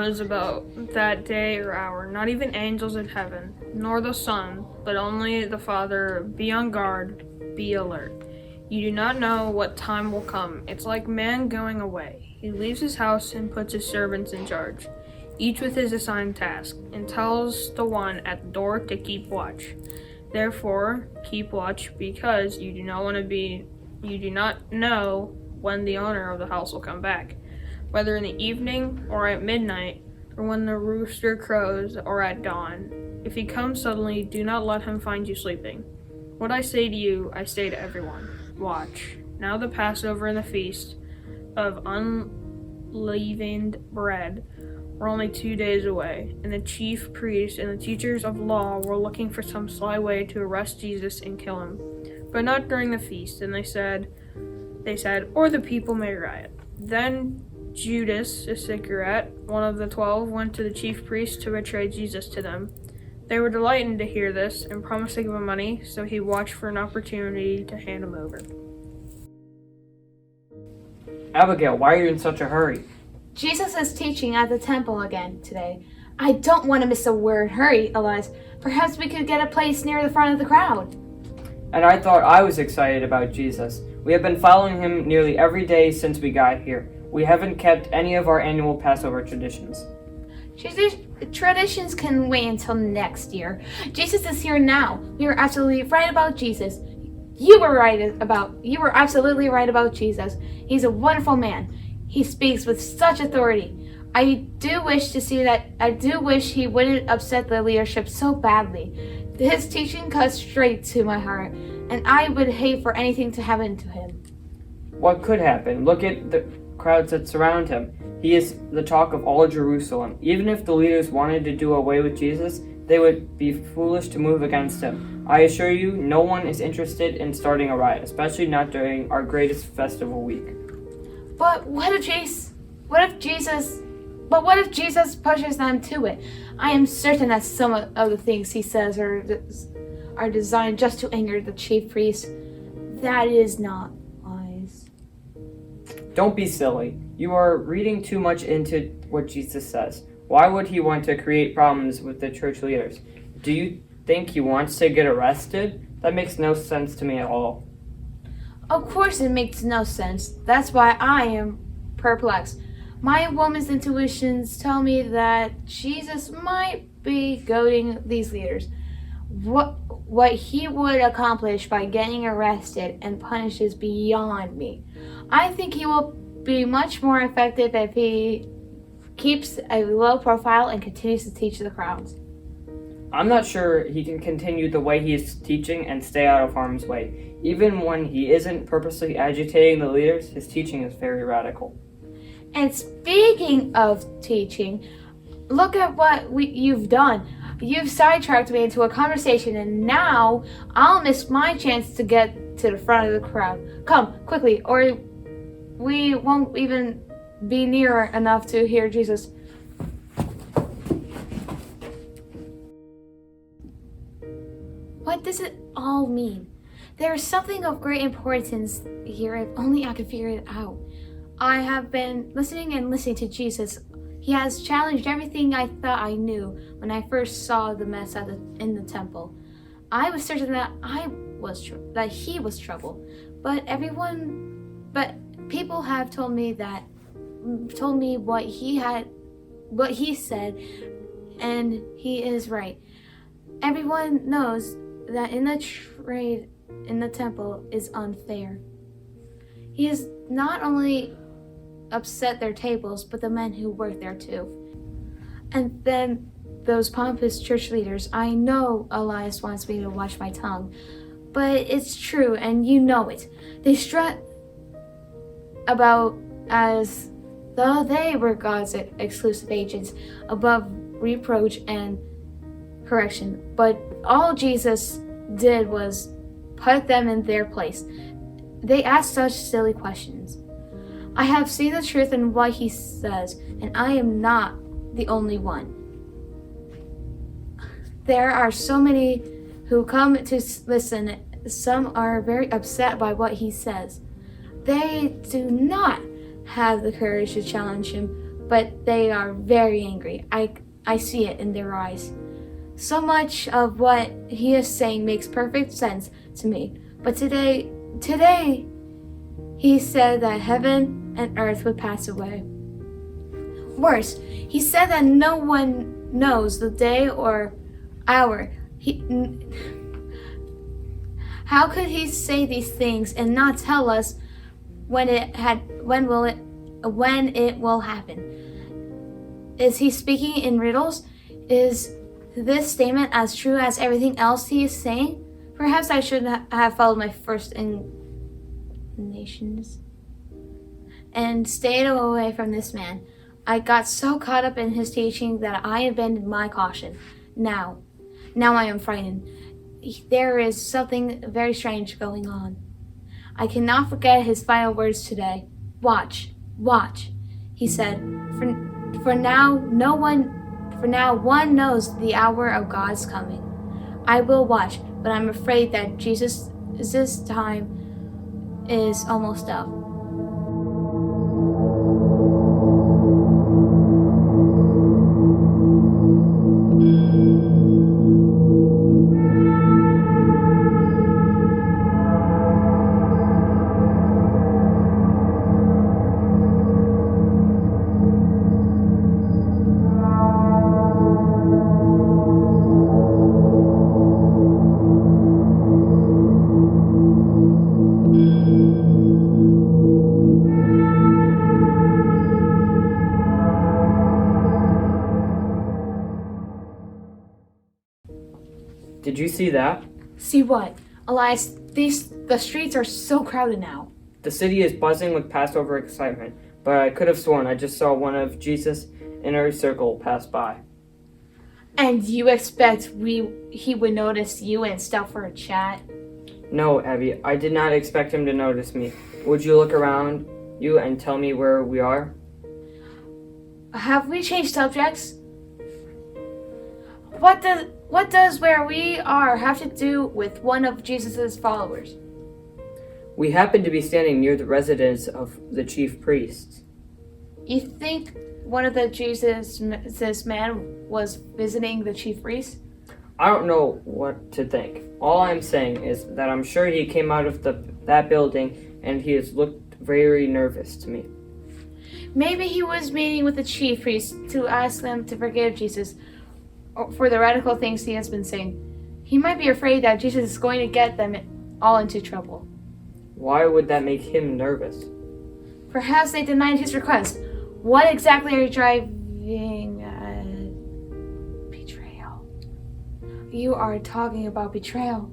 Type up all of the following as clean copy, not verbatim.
knows about that day or hour, not even angels in heaven, nor the Son, but only the Father. Be on guard, be alert. You do not know what time will come. It's like man going away. He leaves his house and puts his servants in charge, each with his assigned task, and tells the one at the door to keep watch. Therefore, keep watch, because you do not know when the owner of the house will come back, whether in the evening or at midnight, or when the rooster crows or at dawn. If he comes suddenly, do not let him find you sleeping. What I say to you, I say to everyone, watch. Now the Passover and the feast of unleavened bread were only 2 days away, and the chief priests and the teachers of law were looking for some sly way to arrest Jesus and kill him, but not during the feast. And they said, or the people may riot. Then Judas Iscariot, one of the 12, went to the chief priests to betray Jesus to them. They were delighted to hear this and promised to give him money, so he watched for an opportunity to hand him over. Abigail, why are you in such a hurry? Jesus is teaching at the temple again today. I don't want to miss a word. Hurry, Elias. Perhaps we could get a place near the front of the crowd. And I thought I was excited about Jesus. We have been following him nearly every day since we got here. We haven't kept any of our annual Passover traditions. Traditions can wait until next year. Jesus is here now. We were absolutely right about Jesus. You were absolutely right about Jesus. He's a wonderful man. He speaks with such authority. I do wish he wouldn't upset the leadership so badly. His teaching cuts straight to my heart, and I would hate for anything to happen to him. What could happen? Look at the crowds that surround him. He is the talk of all Jerusalem. Even if the leaders wanted to do away with Jesus, they would be foolish to move against him. I assure you, no one is interested in starting a riot, especially not during our greatest festival week. But what if Jesus pushes them to it? I am certain that some of the things he says are designed just to anger the chief priests. That is not wise. Don't be silly. You are reading too much into what Jesus says. Why would he want to create problems with the church leaders? Do you think he wants to get arrested? That makes no sense to me at all. Of course it makes no sense. That's why I am perplexed. My woman's intuitions tell me that Jesus might be goading these leaders. What he would accomplish by getting arrested and punished is beyond me. I think he will be much more effective if he keeps a low profile and continues to teach the crowds. I'm not sure he can continue the way he is teaching and stay out of harm's way. Even when he isn't purposely agitating the leaders, his teaching is very radical. And speaking of teaching, look at what you've done. You've sidetracked me into a conversation, and now I'll miss my chance to get to the front of the crowd. Come, quickly, or we won't even be near enough to hear Jesus. What does it all mean? There is something of great importance here if only I could figure it out. I have been listening to Jesus. He has challenged everything I thought I knew when I first saw the mess in the temple. I was certain that he was trouble, but people have told me what he said, and he is right. Everyone knows that in the trade in the temple is unfair. He has not only upset their tables, but the men who work there too. And then those pompous church leaders. I know Elias wants me to watch my tongue, but it's true, and you know it. They strut about as though they were God's exclusive agents, above reproach and correction. But all Jesus did was put them in their place. They ask such silly questions. I have seen the truth in what he says, and I am not the only one. There are so many who come to listen. Some are very upset by what he says. They do not have the courage to challenge him, but they are very angry. I see it in their eyes. So much of what he is saying makes perfect sense to me. But today, he said that heaven and earth would pass away. Worse, he said that no one knows the day or hour. How could he say these things and not tell us when it will happen? Is he speaking in riddles? Is this statement as true as everything else he is saying? Perhaps I should have followed my first inclinations and stayed away from this man. I got so caught up in his teaching that I abandoned my caution. Now I am frightened. There is something very strange going on. I cannot forget his final words today. Watch, he said. For now one knows the hour of God's coming. I will watch, but I'm afraid that Jesus' time is almost up. Did you see that? See what? Elias, the streets are so crowded now. The city is buzzing with Passover excitement, but I could have sworn I just saw one of Jesus' inner circle pass by. And you expect he would notice you and stop for a chat? No, Abby, I did not expect him to notice me. Would you look around you and tell me where we are? Have we changed subjects? What does where we are have to do with one of Jesus' followers? We happen to be standing near the residence of the chief priests. You think one of the Jesus man was visiting the chief priest? I don't know what to think. All I'm saying is that I'm sure he came out of that building and he has looked very nervous to me. Maybe he was meeting with the chief priest to ask them to forgive Jesus for the radical things he has been saying. He might be afraid that Jesus is going to get them all into trouble. Why would that make him nervous? Perhaps they denied his request. What exactly are you driving at? Betrayal. You are talking about betrayal.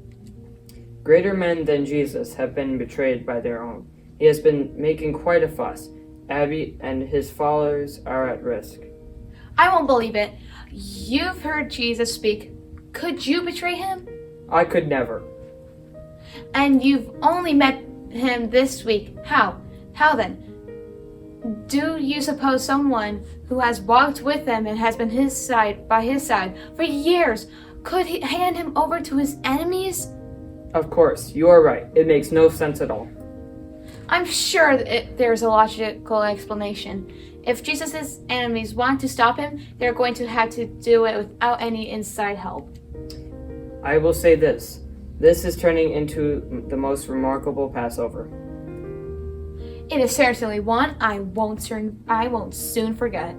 Greater men than Jesus have been betrayed by their own. He has been making quite a fuss. Abby and his followers are at risk. I won't believe it. You've heard Jesus speak. Could you betray him? I could never. And you've only met him this week. How? How then? Do you suppose someone who has walked with him and has been by his side for years could hand him over to his enemies? Of course, you are right. It makes no sense at all. I'm sure there's a logical explanation. If Jesus' enemies want to stop him, they're going to have to do it without any inside help. I will say this. This is turning into the most remarkable Passover. It is certainly one I won't soon forget.